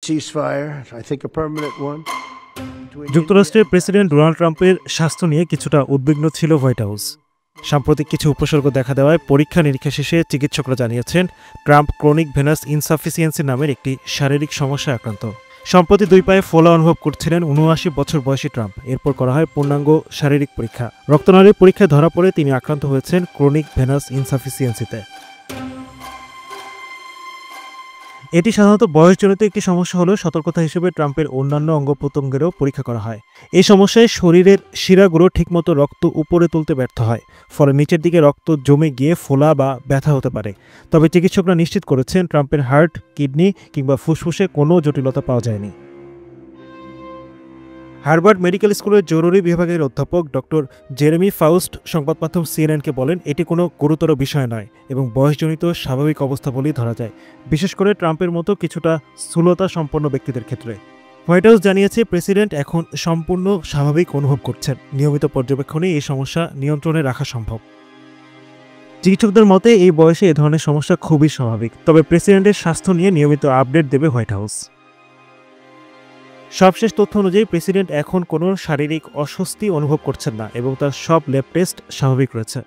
ceasefire, I think a permanent one. যুক্তরাষ্ট্রের president Donald ট্রাম্পের স্বাস্থ্য নিয়ে কিছুটা উদ্বিগ্ন ছিল হোয়াইট হাউস। সাম্প্রতিক কিছু উপসর্গ দেখা দেওয়ায় পরীক্ষা নিরীক্ষা শেষে চিকিৎসকরা জানিয়েছেন ট্রাম্প ক্রনিক ভেনাস ইনসাফিসিয়েন্সি নামের একটি শারীরিক সমস্যায় আক্রান্ত। সম্প্রতি 2 পায়ে ফোলা অনুভব করছিলেন 79 বছর বয়সী ট্রাম্প। এরপর করা হয় পূর্ণাঙ্গ শারীরিক পরীক্ষা। রক্তনালীর পরীক্ষায় ধরা পড়ে তিনি আক্রান্ত হয়েছেন ক্রনিক ভেনাস ইনসাফিসিয়েন্সিতে। এটি সাধারণত বয়সজনিত একটি সমস্যা হলেও সতর্কতা হিসেবে ট্রাম্পের অন্যান্য অঙ্গ প্রত্যঙ্গেরও পরীক্ষা করা হয়। এই সমস্যায় শরীরের শিরাগুলো ঠিকমতো রক্ত উপরে তুলতে ব্যর্থ হয়, ফলে নিচের দিকে রক্ত জমে গিয়ে ফোলা বা ব্যথা হতে পারে। তবে চিকিৎসকরা নিশ্চিত করেছেন ট্রাম্পের হার্ট, কিডনি কিংবা ফুসফুসে কোনো জটিলতা পাওয়া যায়নি। হার্ভার্ড মেডিকেল স্কুলের জরুরি বিভাগের অধ্যাপক ডক্টর জেরেমি ফাউস্ট সংবাদমাধ্যম সিএনএনকে বলেন, এটি কোনো গুরুতর বিষয় নয় এবং বয়সজনিত স্বাভাবিক অবস্থা বলেই ধরা যায়, বিশেষ করে ট্রাম্পের মতো কিছুটা স্থূলতা সম্পন্ন ব্যক্তিদের ক্ষেত্রে। হোয়াইট হাউস জানিয়েছে প্রেসিডেন্ট এখন সম্পূর্ণ স্বাভাবিক অনুভব করছেন। নিয়মিত পর্যবেক্ষণে এই সমস্যা নিয়ন্ত্রণে রাখা সম্ভব। চিকিৎসকদের মতে এই বয়সে এ ধরনের সমস্যা খুবই স্বাভাবিক, তবে প্রেসিডেন্টের স্বাস্থ্য নিয়ে নিয়মিত আপডেট দেবে হোয়াইট হাউস। সবশেষ তথ্য অনুযায়ী প্রেসিডেন্ট এখন কোনো শারীরিক অস্বস্তি অনুভব করছেন না এবং তার সব ল্যাব টেস্ট স্বাভাবিক রয়েছে।